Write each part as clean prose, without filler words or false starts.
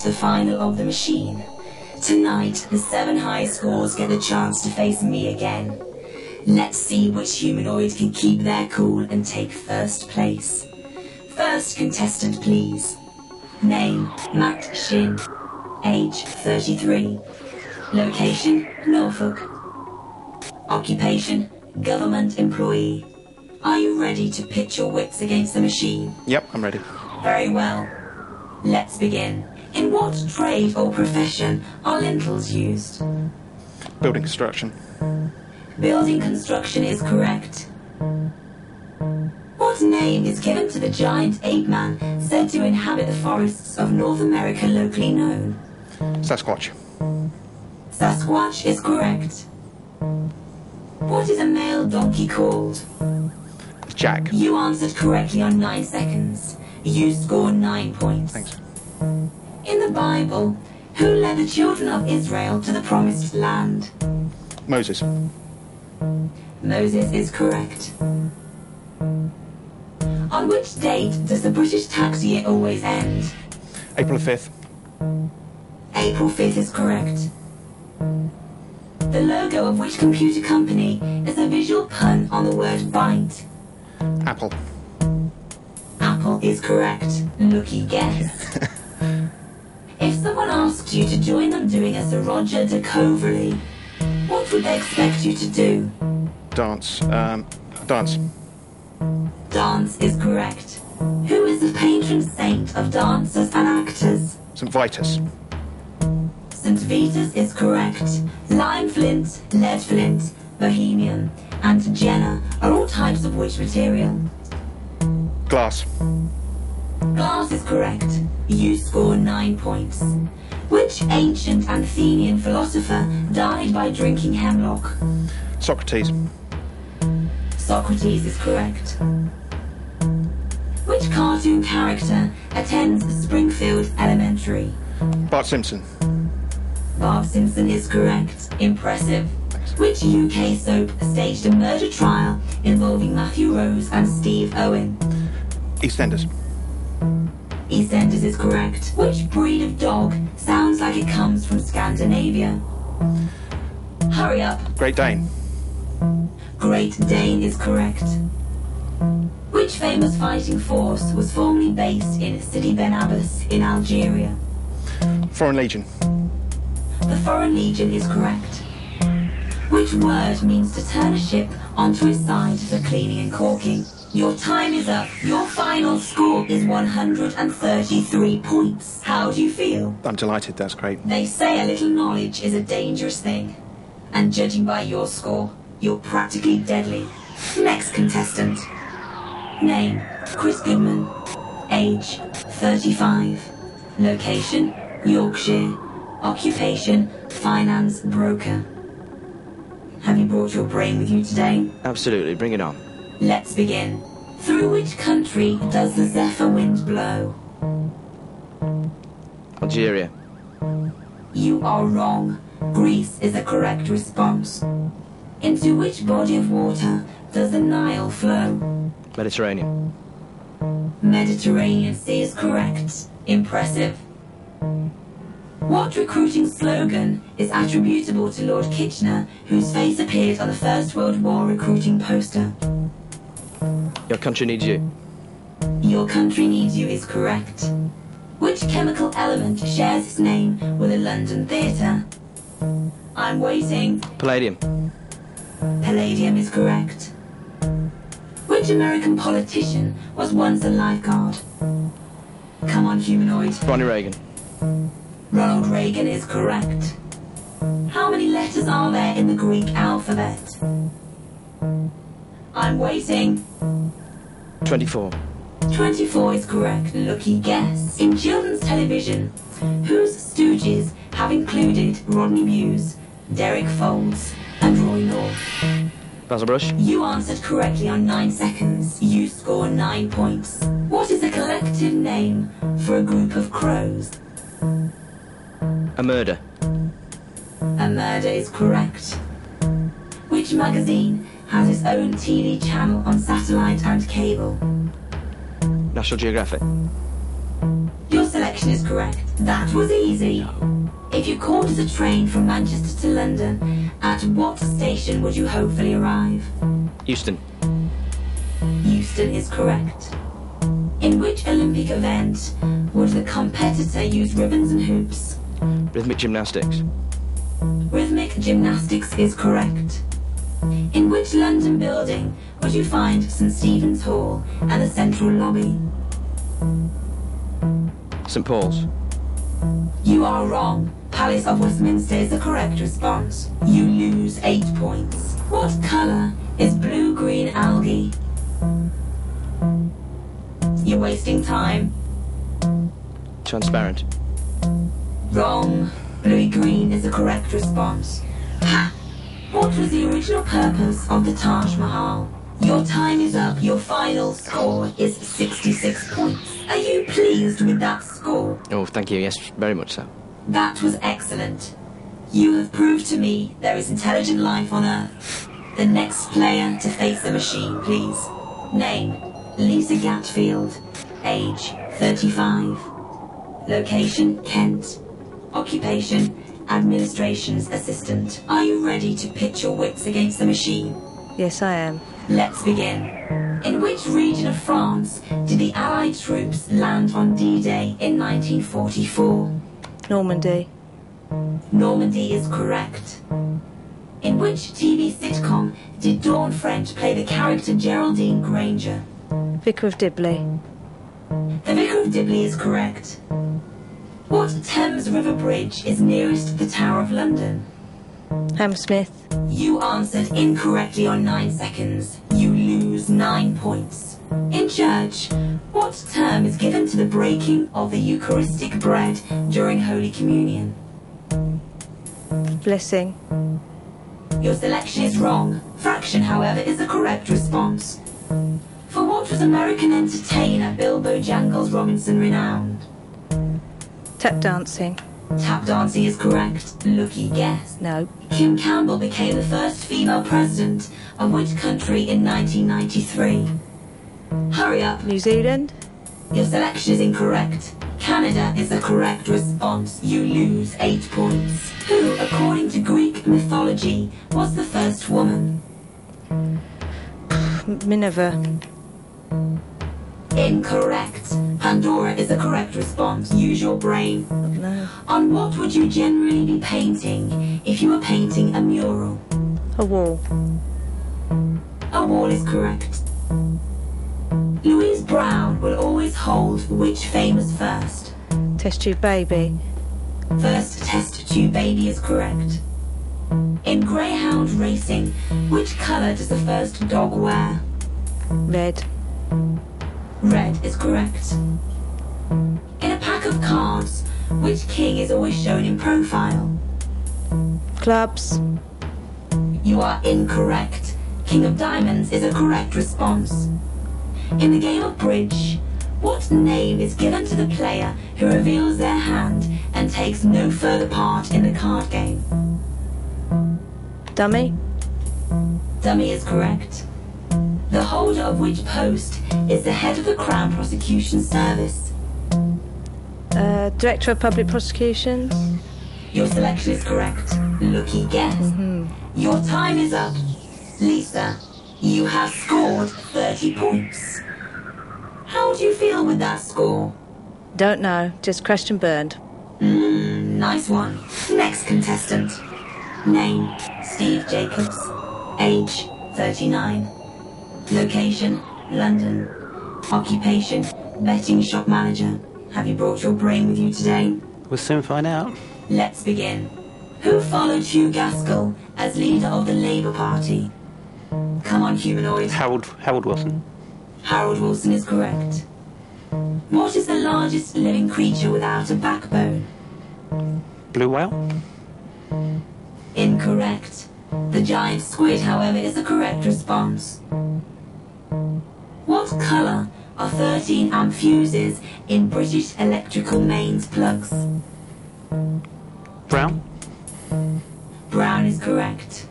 the final of the machine. Tonight, the 7 high scores get the chance to face me again. Let's see which humanoid can keep their cool and take first place. First contestant, please. Name, Matt Shin. Age, 33. Location, Norfolk. Occupation, government employee. Are you ready to pitch your wits against the machine? Yep, I'm ready. Very well. Let's begin. In what trade or profession are lintels used? Building construction. Building construction is correct. What name is given to the giant ape man said to inhabit the forests of North America locally known? Sasquatch. Sasquatch is correct. What is a male donkey called? Jack. You answered correctly on 9 seconds. You score 9 points. Thanks. In the Bible, who led the children of Israel to the promised land? Moses. Moses is correct. On which date does the British tax year always end? April 5th. April 5th is correct. The logo of which computer company is a visual pun on the word bite? Apple. Apple is correct. Lucky guess. If someone asked you to join them doing a Sir Roger de Coverley, what would they expect you to do? Dance. Dance. Dance is correct. Who is the patron saint of dancers and actors? St. Vitus. St. Vitus is correct. Lime flint, lead flint, bohemian, and Jenna are all types of which material? Glass. Glass is correct. You score 9 points. Which ancient Athenian philosopher died by drinking hemlock? Socrates. Socrates is correct. Which cartoon character attends Springfield Elementary? Bart Simpson. Bart Simpson is correct. Impressive. Which UK soap staged a murder trial involving Matthew Rose and Steve Owen? EastEnders. EastEnders is correct. Which breed of dog sounds like it comes from Scandinavia? Hurry up. Great Dane. Great Dane is correct. Which famous fighting force was formerly based in Sidi Ben Abbas in Algeria? Foreign Legion. The Foreign Legion is correct. Which word means to turn a ship onto its side for cleaning and caulking? Your time is up. Your final score is 133 points. How do you feel? I'm delighted, that's great. They say a little knowledge is a dangerous thing. And judging by your score, you're practically deadly. Next contestant. Name, Chris Goodman. Age, 35. Location, Yorkshire. Occupation, finance broker. Have you brought your brain with you today? Absolutely, bring it on. Let's begin. Through which country does the zephyr wind blow? Algeria. You are wrong. Greece is a correct response. Into which body of water does the Nile flow? Mediterranean. Mediterranean Sea is correct. Impressive. What recruiting slogan is attributable to Lord Kitchener, whose face appeared on the First World War recruiting poster? Your country needs you. Your country needs you is correct. Which chemical element shares its name with a London theatre? I'm waiting. Palladium. Palladium is correct. Which American politician was once a lifeguard? Come on, humanoid. Ronnie Reagan. Ronald Reagan is correct. How many letters are there in the Greek alphabet? I'm waiting. 24. 24 is correct. Lucky guess. In children's television, whose stooges have included Rodney Muse, Derek Folds, and Roy North? Basil Brush. You answered correctly on 9 seconds. You score 9 points. What is a collective name for a group of crows? A murder. A murder is correct. Which magazine has its own TV channel on satellite and cable? National Geographic. Your selection selection is correct. That was easy. If you caught as a train from Manchester to London, at what station would you hopefully arrive? Euston. Euston is correct. In which Olympic event would the competitor use ribbons and hoops? Rhythmic gymnastics. Rhythmic gymnastics is correct. In which London building would you find St Stephen's Hall and the central lobby? St Paul's. You are wrong. Palace of Westminster is the correct response. You lose 8 points. What colour is blue-green algae? You're wasting time. Transparent. Wrong. Bluey-green is the correct response. Ha! What was the original purpose of the Taj Mahal? Your time is up. Your final score is 66 points. Are you pleased with that score? Oh, thank you. Yes, very much so. That was excellent. You have proved to me there is intelligent life on Earth. The next player to face the machine, please. Name, Lisa Gatfield. Age, 35. Location, Kent. Occupation, administration's assistant. Are you ready to pit your wits against the machine? Yes, I am. Let's begin. In which region of France did the Allied troops land on D-Day in 1944? Normandy. Normandy is correct. In which TV sitcom did Dawn French play the character Geraldine Granger? Vicar of Dibley. The Vicar of Dibley is correct. What Thames River Bridge is nearest the Tower of London? Hammersmith. You answered incorrectly on 9 seconds. You lose 9 points. In church, what term is given to the breaking of the Eucharistic bread during Holy Communion? Blessing. Your selection is wrong. Fraction, however, is the correct response. For what was American entertainer Bill Bojangles Robinson renowned? Tap dancing. Tap dancing is correct. Lucky guess. No. Kim Campbell became the first female president of which country in 1993? Hurry up. New Zealand. Your selection is incorrect. Canada is the correct response. You lose 8 points. Who, according to Greek mythology, was the first woman? Minerva. Incorrect. Pandora is the correct response. Use your brain. No. On what would you generally be painting if you were painting a mural? A wall. A wall is correct. Louise Brown will always hold which famous first? Test tube baby. First test tube baby is correct. In greyhound racing, which colour does the first dog wear? Red. Red is correct. In a pack of cards, which king is always shown in profile? Clubs. You are incorrect. King of Diamonds is a correct response. In the game of bridge, what name is given to the player who reveals their hand and takes no further part in the card game? Dummy. Dummy is correct. The holder of which post is the head of the Crown Prosecution Service? Director of Public Prosecutions. Your selection is correct. Lucky guess. Your time is up. Lisa, you have scored 30 points. How do you feel with that score? Don't know. Just crashed and burned. Nice one. Next contestant. Name, Steve Jacobs. Age, 39. Location, London. Occupation, betting shop manager. Have you brought your brain with you today? We'll soon find out. Let's begin. Who followed Hugh Gaskell as leader of the Labour Party? Come on, humanoid. Harold Wilson. Harold Wilson is correct. What is the largest living creature without a backbone? Blue whale. Incorrect. The giant squid, however, is the correct response. What colour are 13 amp fuses in British electrical mains plugs? Brown. Brown is correct.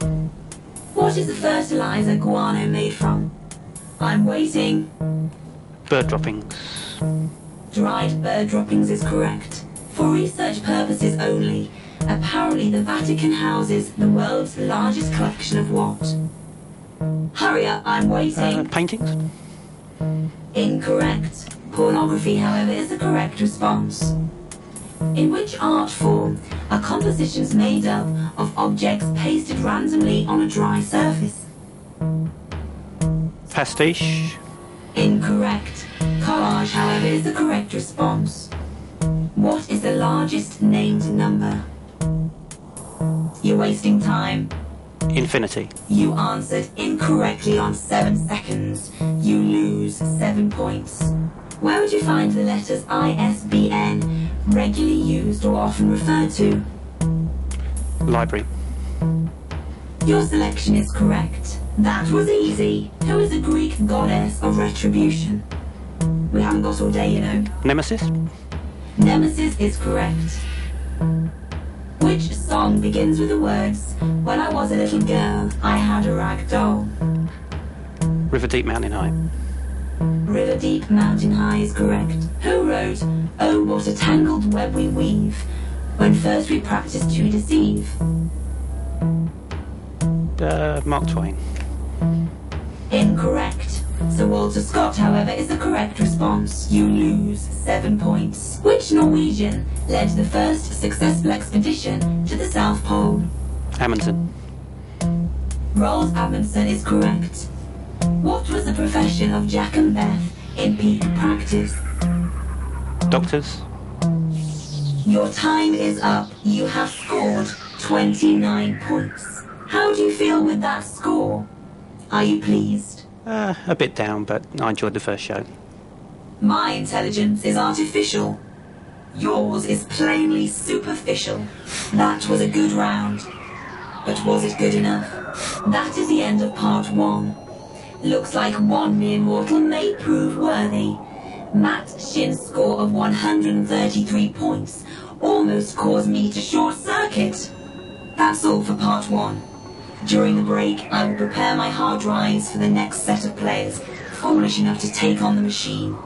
What is the fertiliser guano made from? I'm waiting. Bird droppings. Dried bird droppings is correct. For research purposes only, apparently the Vatican houses the world's largest collection of what? Hurry up, I'm waiting. Paintings? Incorrect. Pornography, however, is the correct response. In which art form are compositions made up of objects pasted randomly on a dry surface? Pastiche? Incorrect. Collage, however, is the correct response. What is the largest named number? You're wasting time. Infinity? You answered incorrectly on 7 seconds. You lose 7 points. Where would you find the letters ISBN regularly used or often referred to? Library? Your selection is correct. That was easy. Who is the Greek goddess of retribution? We haven't got all day, you know. Nemesis? Nemesis is correct. Which song begins with the words, "When I was a little girl, I had a rag doll"? River Deep, Mountain High? River Deep, Mountain High is correct. Who wrote, "Oh, what a tangled web we weave, when first we practiced to deceive"? Mark Twain? Incorrect. Sir Walter Scott, however, is the correct response. You lose 7 points. Which Norwegian led the first successful expedition to the South Pole? Amundsen? Roald Amundsen is correct. What was the profession of Jack and Beth in peak practice? Doctors? Your time is up. You have scored 29 points. How do you feel with that score? Are you pleased? A bit down, but I enjoyed the first show. My intelligence is artificial. Yours is plainly superficial. That was a good round. But was it good enough? That is the end of part 1. Looks like one mere mortal may prove worthy. Matt Shin's score of 133 points almost caused me to short circuit. That's all for part 1. During the break, I will prepare my hard drives for the next set of players foolish enough to take on the machine.